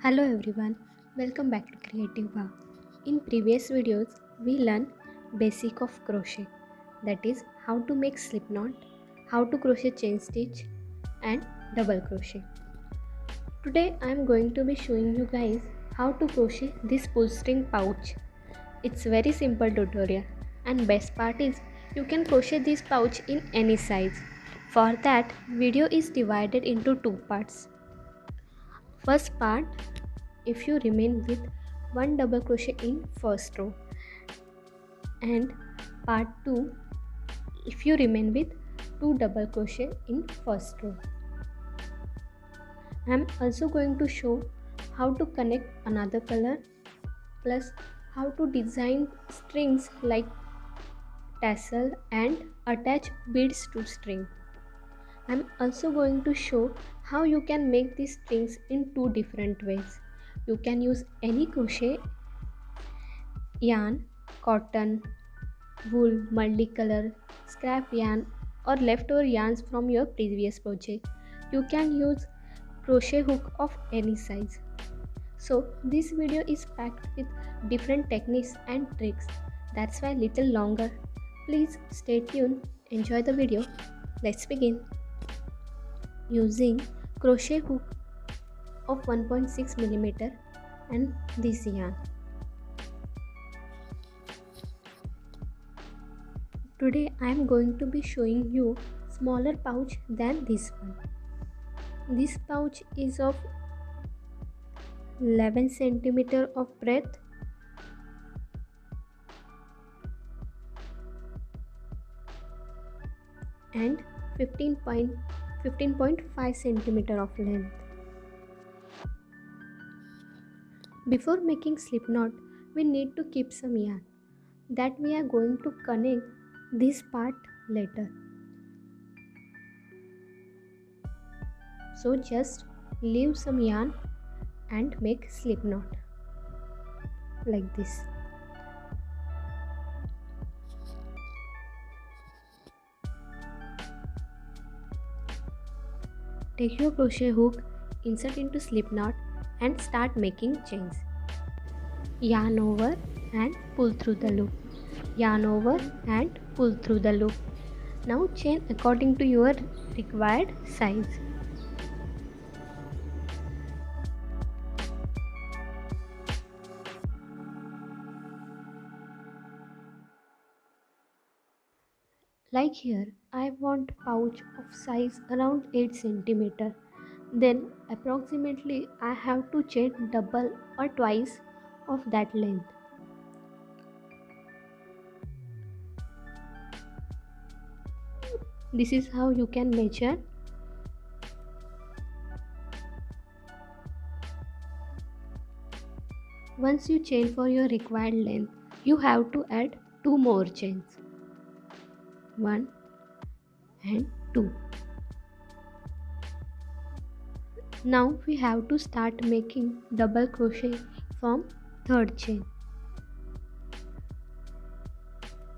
Hello everyone, welcome back to Creative Wow. In previous videos, we learned basic of crochet, that is how to make slip knot, how to crochet chain stitch and double crochet. Today I am going to be showing you guys how to crochet this pull string pouch. It's very simple tutorial and best part is you can crochet this pouch in any size. For that, video is divided into two parts. First part, if you remain with one double crochet in first row, and part 2 if you remain with two double crochet in first row. I am also going to show how to connect another color plus how to design strings like tassel and attach beads to string. I am also going to show how you can make these strings in two different ways. You can use any crochet yarn, cotton, wool, multicolor, scrap yarn or leftover yarns from your previous project. You can use crochet hook of any size. So this video is packed with different techniques and tricks. That's why little longer. Please stay tuned. Enjoy the video. Let's begin. Using crochet hook of 1.6 millimeter and this yarn. Today I am going to be showing you smaller pouch than this one. This pouch is of 11 centimeter of breadth and 15.5 centimeter of length. Before making slip knot, we need to keep some yarn that we are going to connect this part later. So just leave some yarn and make slip knot like this. Take your crochet hook, insert into slip knot and start making chains. Yarn over and pull through the loop. Yarn over and pull through the loop. Now chain according to your required size. Like here, I want pouch of size around 8 centimeter. Then approximately I have to chain double or twice of that length. This is how you can measure. Once you chain for your required length, you have to add two more chains. 1 and 2. Now we have to start making double crochet from third chain.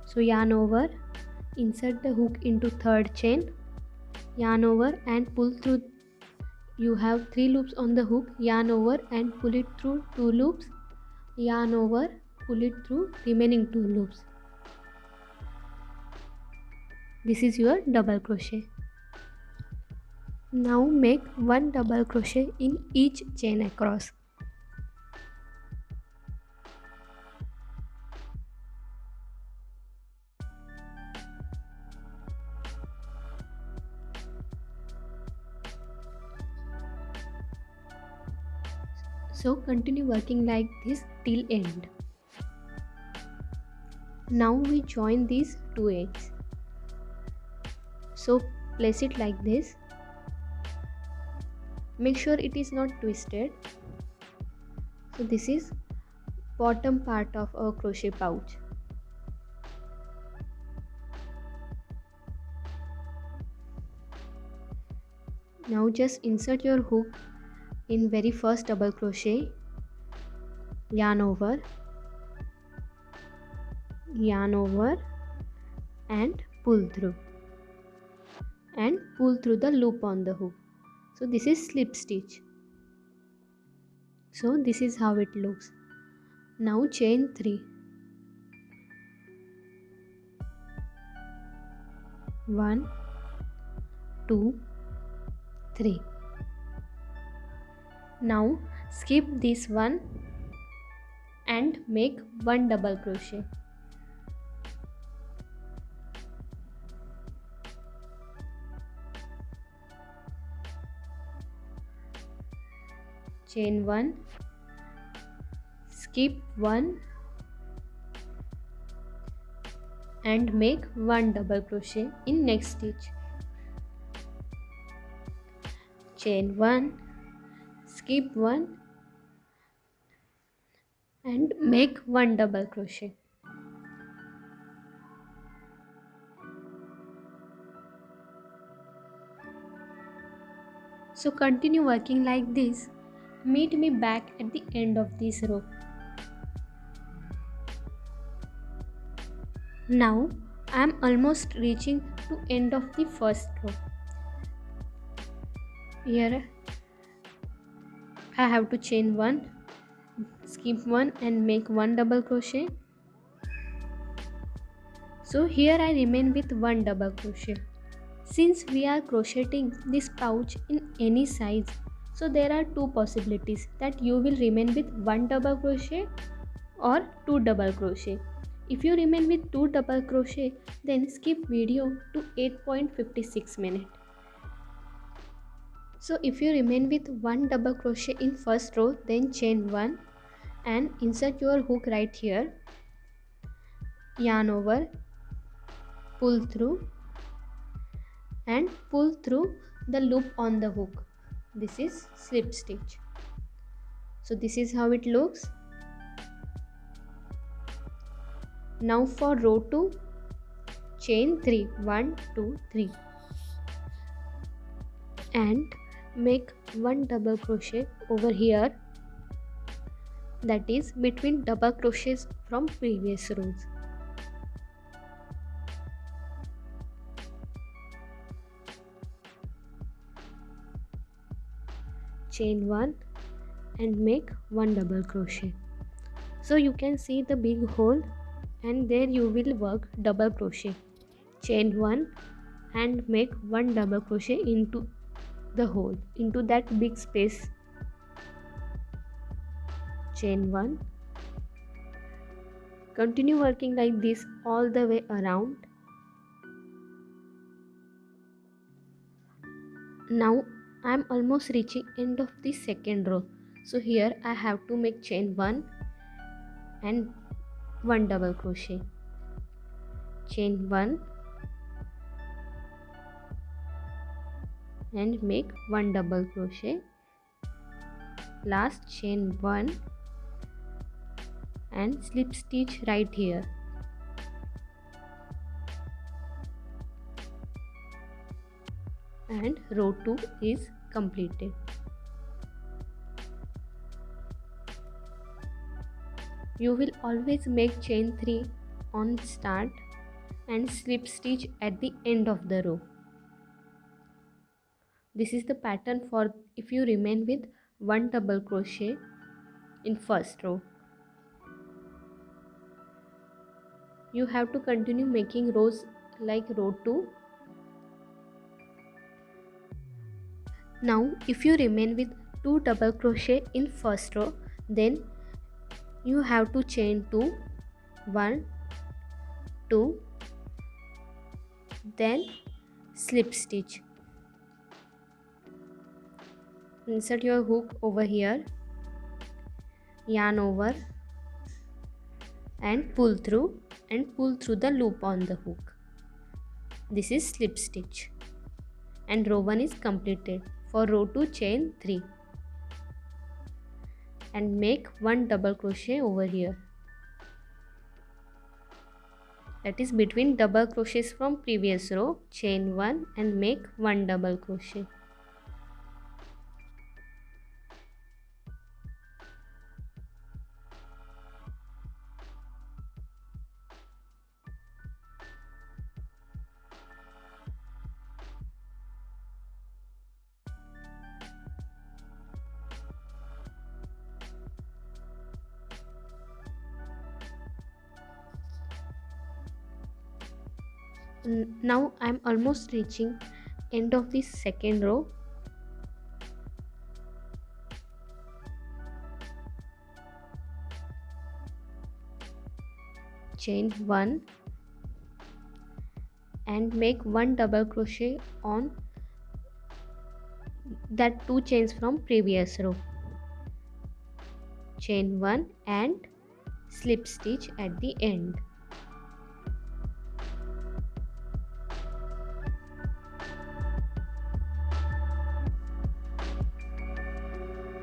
So yarn over, insert the hook into third chain, yarn over and pull through. You have 3 loops on the hook, yarn over and pull it through 2 loops, yarn over, pull it through remaining 2 loops. This is your double crochet. Now make one double crochet in each chain across. So continue working like this till end. Now we join these two ends. So place it like this. Make sure it is not twisted. So this is bottom part of our crochet pouch. Now just insert your hook in very first double crochet, yarn over and pull through the loop on the hook. So this is slip stitch. So this is how it looks. Now chain 3. 1, 2, 3. Now skip this one and make 1 double crochet. Chain 1, skip 1 and make 1 double crochet in next stitch. Chain 1, skip 1 and make 1 double crochet. So continue working like this. Meet me back at the end of this row. Now I am almost reaching to end of the first row. Here I have to chain 1, skip 1 and make 1 double crochet. So here I remain with 1 double crochet. Since we are crocheting this pouch in any size, so there are two possibilities that you will remain with 1 double crochet or 2 double crochet. If you remain with 2 double crochet, then skip video to 8.56 minutes. So if you remain with 1 double crochet in first row, then chain 1 and insert your hook right here, yarn over, pull through and pull through the loop on the hook. This is slip stitch. So this is how it looks. Now for row 2, chain 3, 1, 2, 3 and make 1 double crochet over here, that is between double crochets from previous rows. Chain 1 and make 1 double crochet. So you can see the big hole and there you will work double crochet. Chain 1 and make 1 double crochet into the hole, into that big space. Chain 1. Continue working like this all the way around. Now I am almost reaching end of the second row. So here I have to make chain 1 and 1 double crochet. Chain 1 and make 1 double crochet. Last chain 1 and slip stitch right here. And row 2 is completed. You will always make chain 3 on start and slip stitch at the end of the row. This is the pattern for if you remain with 1 double crochet in first row. You have to continue making rows like row 2. Now if you remain with 2 double crochet in first row, then you have to chain 2, 1, 2, then slip stitch. Insert your hook over here, yarn over and pull through the loop on the hook. This is slip stitch and row 1 is completed. For row 2, chain 3 and make 1 double crochet over here, that is between double crochets from previous row. Chain 1 and make 1 double crochet. Now I'm almost reaching end of the second row. Chain 1 and make 1 double crochet on that 2 chains from previous row. Chain 1 and slip stitch at the end.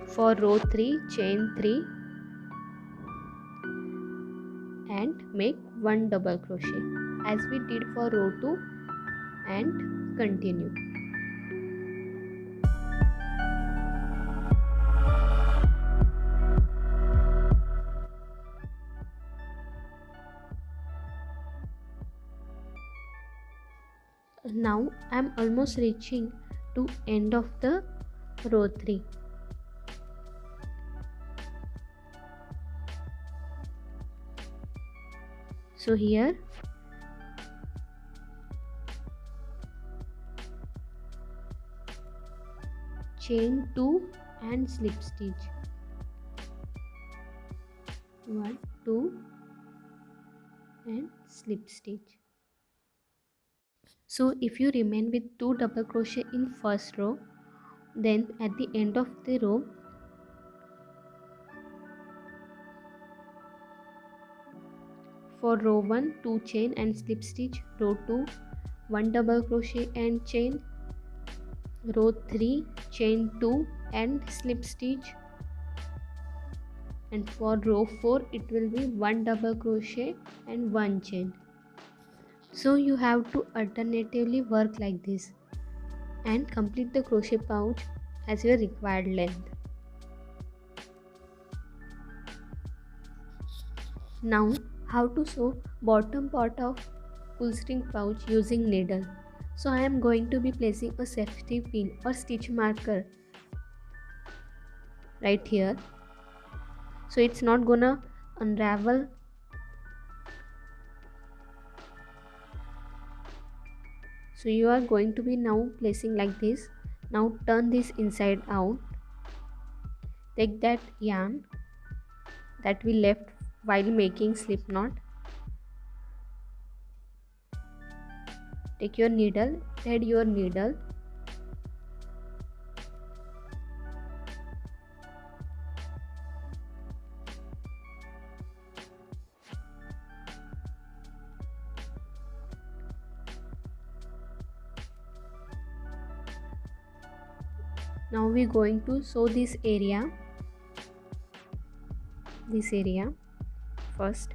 For row 3, chain 3 and make 1 double crochet as we did for row 2 and continue. Now I'm almost reaching to end of the row 3. So here chain 2 and slip stitch. 1, 2 and slip stitch. So if you remain with 2 double crochet in first row, then at the end of the row for row 1 2 chain and slip stitch, row 2 1 double crochet and chain, row 3 chain 2 and slip stitch, and for row 4 it will be 1 double crochet and 1 chain. So you have to alternatively work like this and complete the crochet pouch as your required length. Now how to sew bottom part of pull string pouch using needle. So I am going to be placing a safety pin or stitch marker right here, so it's not gonna unravel. So you are going to be now placing like this. Now turn this inside out. Take that yarn that we left while making slip knot. Take your needle, thread your needle. Now we're going to sew this area first.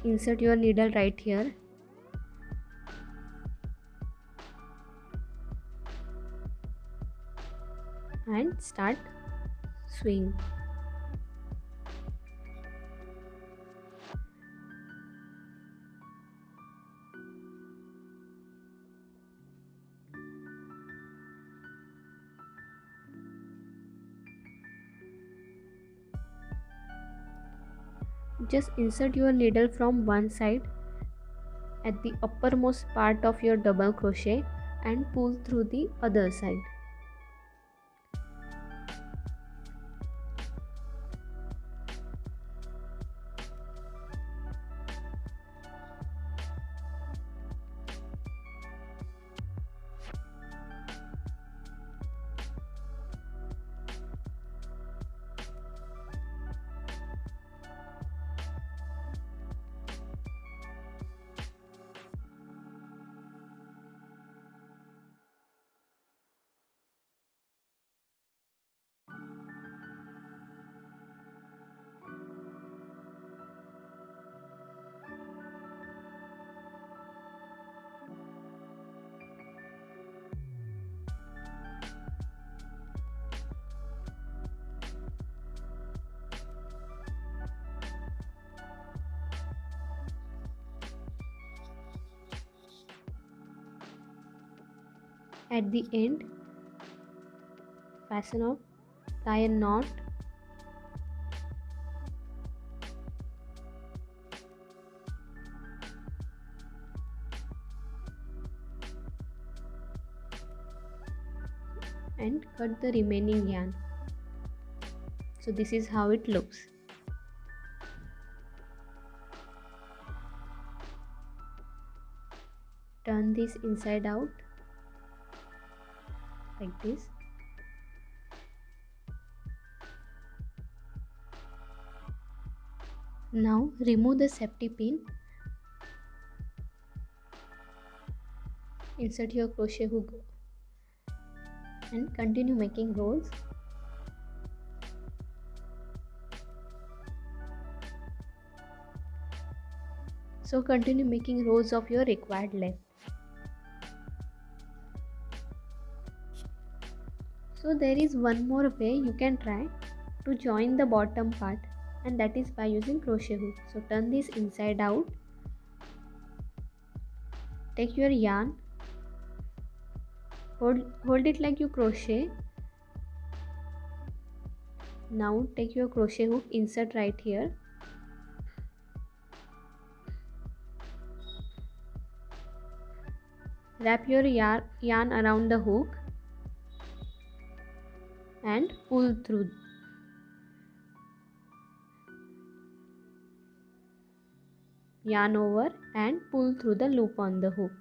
Insert your needle right here. And start sewing. Just insert your needle from one side at the uppermost part of your double crochet and pull through the other side. At the end, fasten off, tie a knot, and cut the remaining yarn. So this is how it looks. Turn this inside out like this. Now remove the safety pin. Insert your crochet hook and continue making rows. So continue making rows of your required length. So there is one more way you can try to join the bottom part, and that is by using crochet hook. So turn this inside out. Take your yarn, hold it like you crochet. Now take your crochet hook, insert right here. Wrap your yarn around the hook and pull through. Yarn over and pull through the loop on the hook.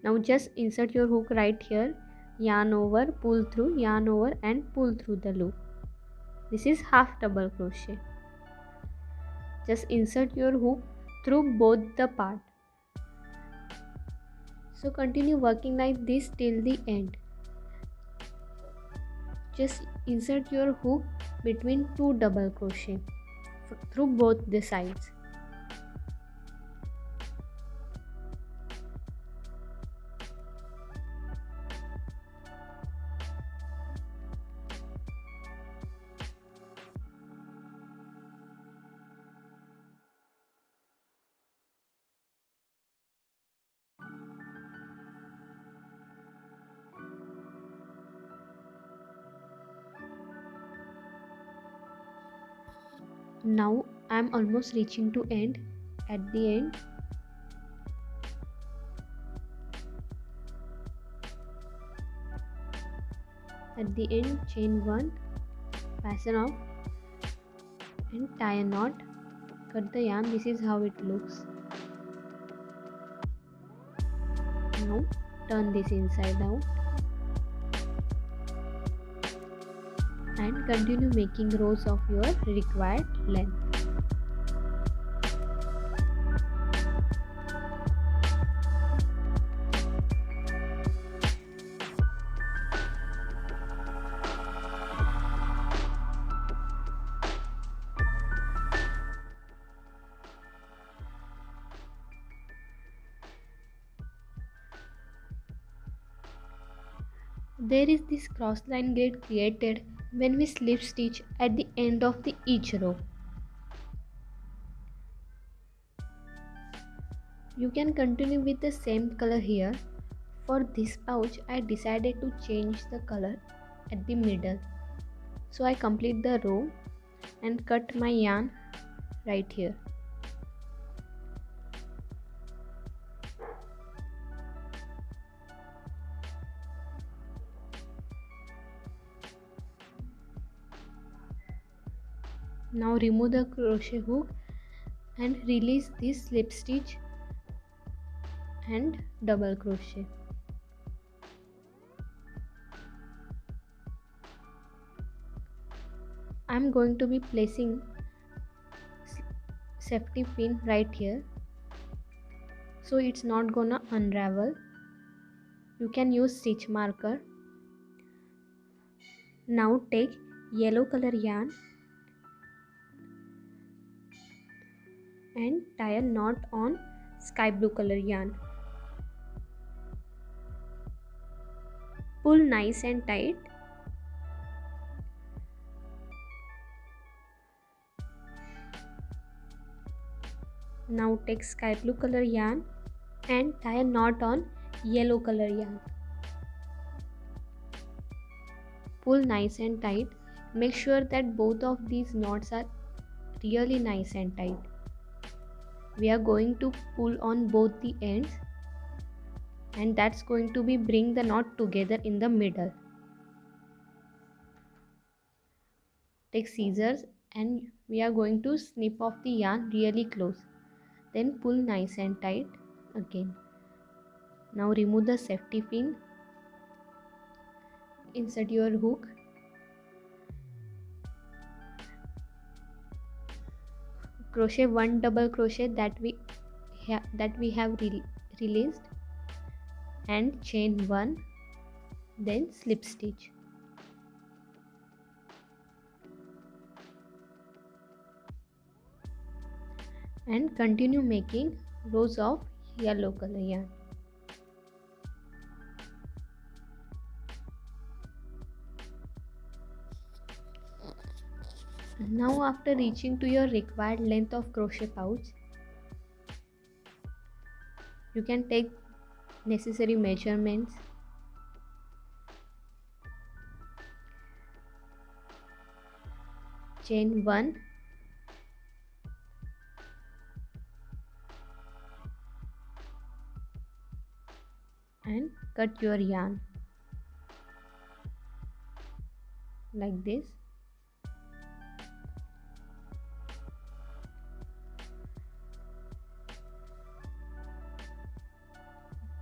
Now just insert your hook right here, yarn over, pull through, yarn over and pull through the loop. This is half double crochet. Just insert your hook through both the part. So continue working like this till the end. Just insert your hook between two double crochet through both the sides. Now I am almost reaching to end. At the end, chain 1, fasten off and tie a knot. Cut the yarn. This is how it looks. Now turn this inside out and continue making rows of your required length. There is this cross line grid created when we slip stitch at the end of each row. You can continue with the same color here. For this pouch, I decided to change the color at the middle. So I complete the row and cut my yarn right here. Now remove the crochet hook and release this slip stitch and double crochet. I am going to be placing safety pin right here, so it's not gonna unravel. You can use stitch marker. Now take yellow color yarn and tie a knot on sky blue color yarn. Pull nice and tight. Now take sky blue color yarn and tie a knot on yellow color yarn. Pull nice and tight. Make sure that both of these knots are really nice and tight. We are going to pull on both the ends and that's going to be bring the knot together in the middle. Take scissors and we are going to snip off the yarn really close, then pull nice and tight again. Now remove the safety pin, insert your hook, crochet one double crochet that we have released, and chain one, then slip stitch. And continue making rows of yellow color yarn. Now after reaching to your required length of crochet pouch, you can take necessary measurements. Chain 1, and cut your yarn like this.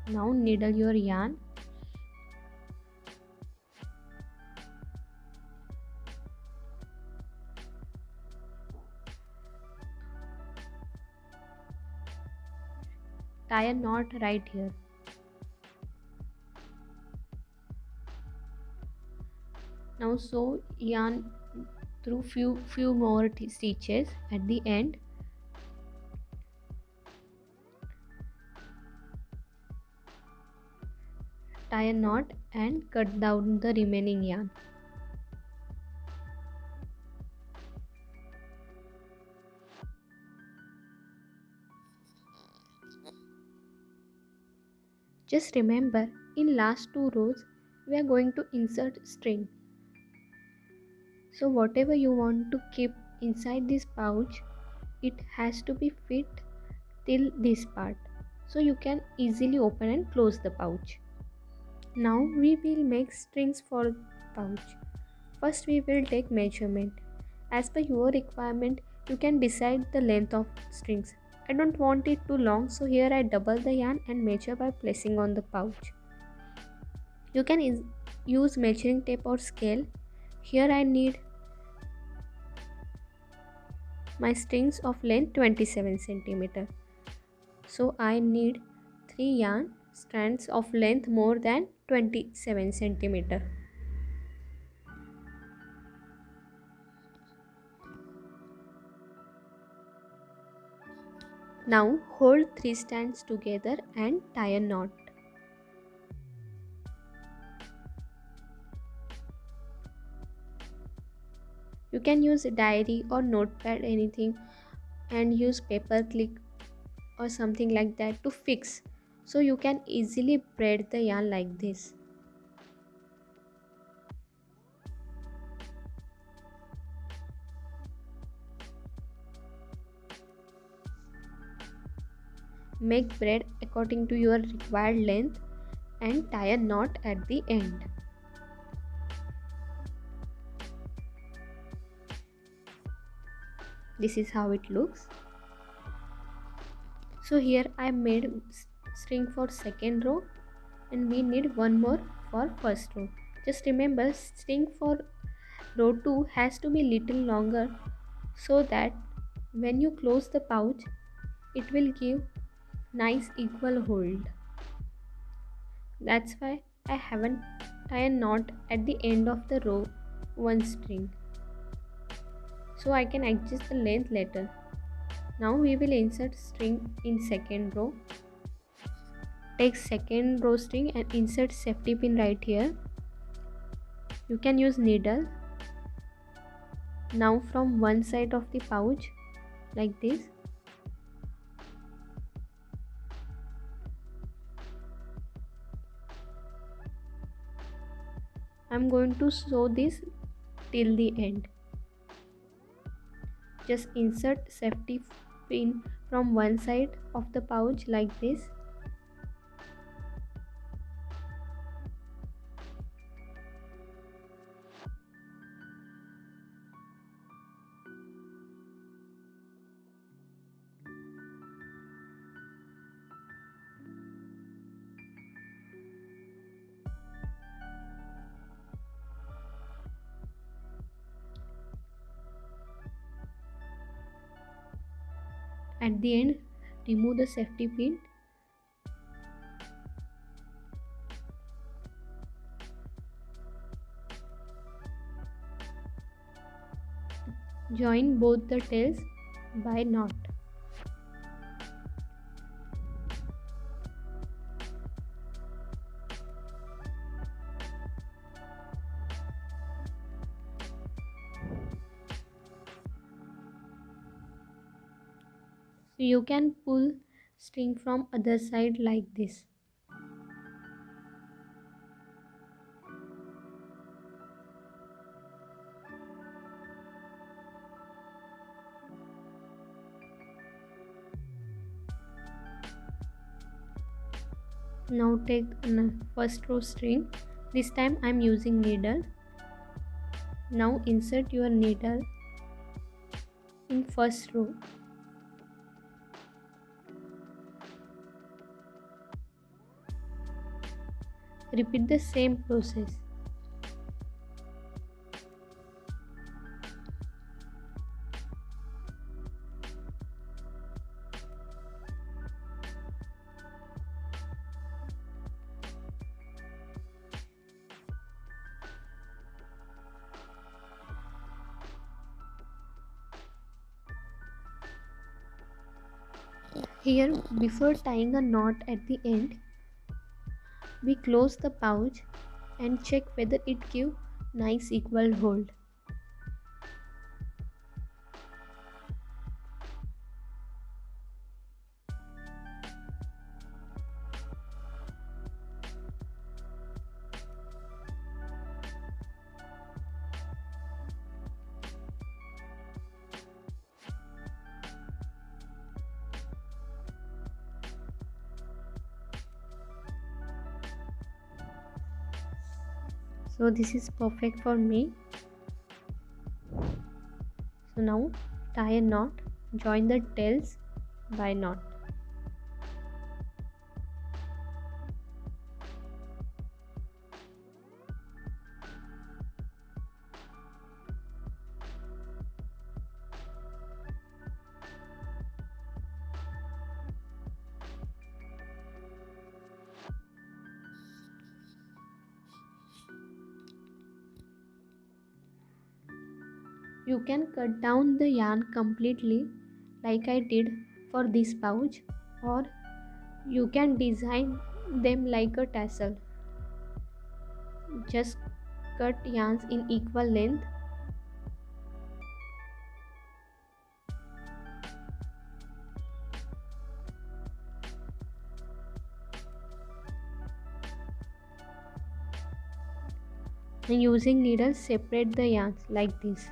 Now needle your yarn. Tie a knot right here. Now sew yarn through few more stitches at the end. Tie a knot and cut down the remaining yarn. Just remember, in last 2 rows we are going to insert string. So whatever you want to keep inside this pouch, it has to be fit till this part, so you can easily open and close the pouch. Now we will make strings for pouch. First we will take measurement. As per your requirement, you can decide the length of strings. I don't want it too long, so here I double the yarn and measure by placing on the pouch. You can use measuring tape or scale. Here I need my strings of length 27 cm. So I need 3 yarn strands of length more than 27 cm. Now hold 3 strands together and tie a knot. You can use a diary or notepad, anything, and use paper clip or something like that to fix, so you can easily braid the yarn like this. Make braid according to your required length and tie a knot at the end. This is how it looks. So here I made string for second row and we need one more for first row. Just remember, string for row 2 has to be little longer so that when you close the pouch, it will give nice equal hold. That's why I haven't tied a knot at the end of the row 1 string, so I can adjust the length later. Now we will insert string in second row. Take second row string and insert safety pin right here. You can use needle. Now from one side of the pouch like this, I'm going to sew this till the end. Just insert safety pin from one side of the pouch like this. At the end, remove the safety pin. Join both the tails by knot. So you can pull string from other side like this. Now take first row string. This time I am using needle. Now insert your needle in first row. Repeat the same process. Here, before tying a knot at the end, we close the pouch and check whether it gives nice equal hold. So this is perfect for me. So now tie a knot, join the tails by knot. You can cut down the yarn completely like I did for this pouch, or you can design them like a tassel. Just cut yarns in equal length. And using needles, separate the yarns like this.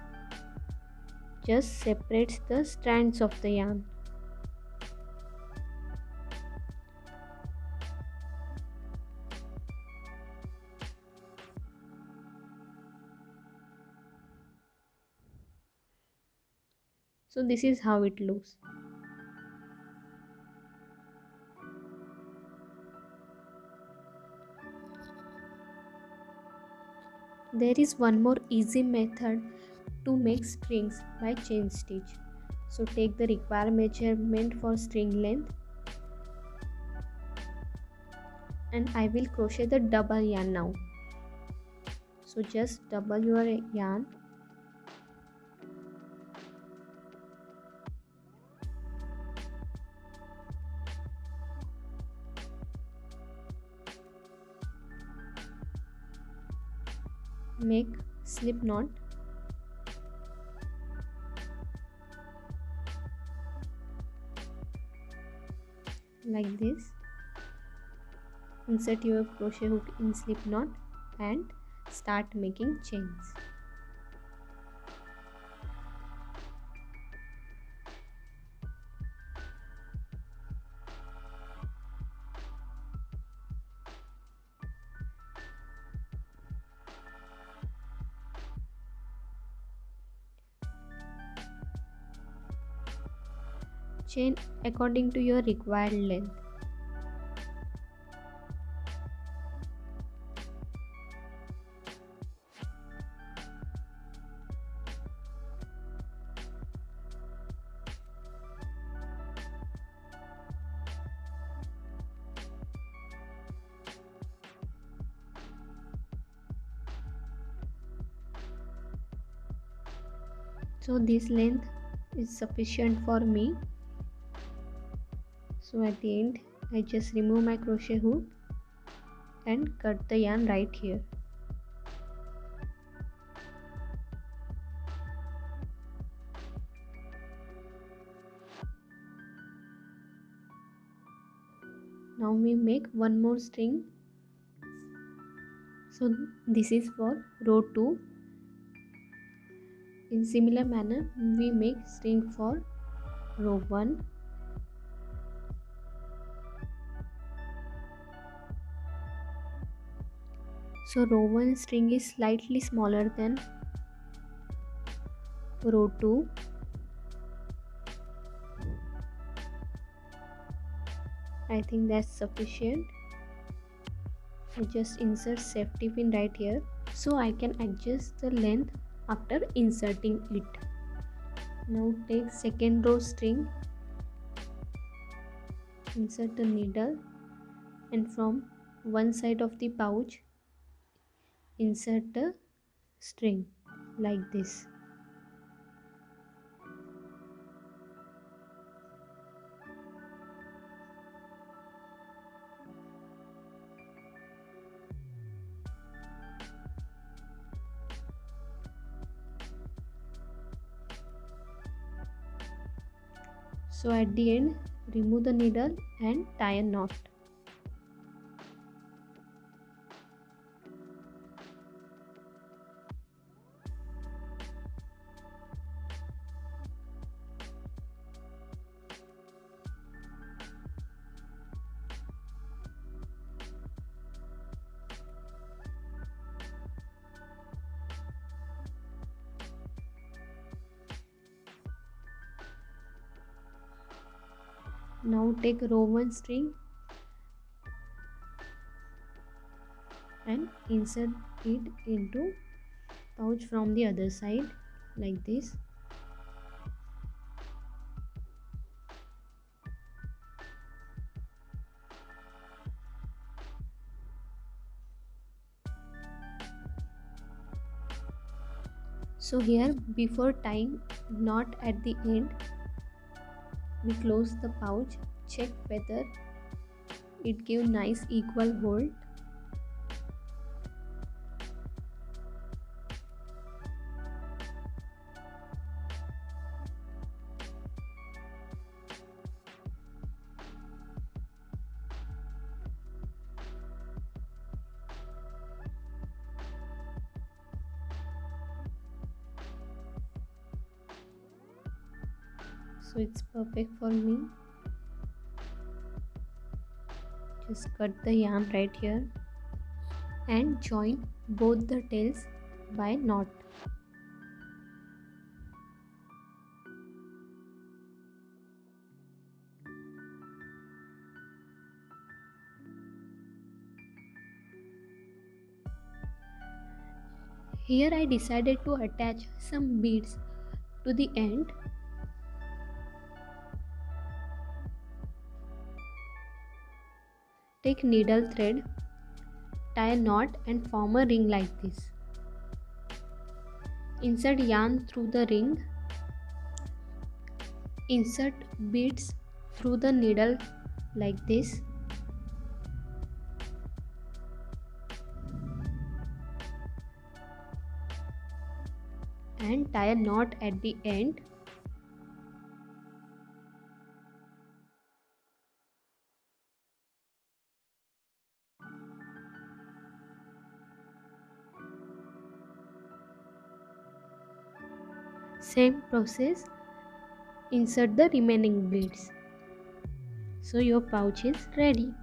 Just separates the strands of the yarn. So this is how it looks. There is one more easy method to make strings by chain stitch. So take the required measurement for string length, and I will crochet the double yarn now. So just double your yarn. Make slip knot. Like this. Insert your crochet hook in slip knot and start making chains. Chain according to your required length. So this length is sufficient for me. So at the end I just remove my crochet hook and cut the yarn right here. Now we make one more string. So this is for row 2. In similar manner we make string for row 1. So row 1 string is slightly smaller than row 2. I think that's sufficient. I just insert safety pin right here so I can adjust the length after inserting it. Now take second row string, insert the needle, and from one side of the pouch insert the string like this. So at the end remove the needle and tie a knot. Now take row 1 string and insert it into pouch from the other side like this. So here before tying knot at the end, we close the pouch, check whether it gives nice equal hold. So it's perfect for me. Just cut the yarn right here and join both the tails by knot. Here I decided to attach some beads to the end. Take needle thread, tie a knot and form a ring like this. Insert yarn through the ring. Insert beads through the needle like this. And tie a knot at the end. Same process, insert the remaining beads. So your pouch is ready.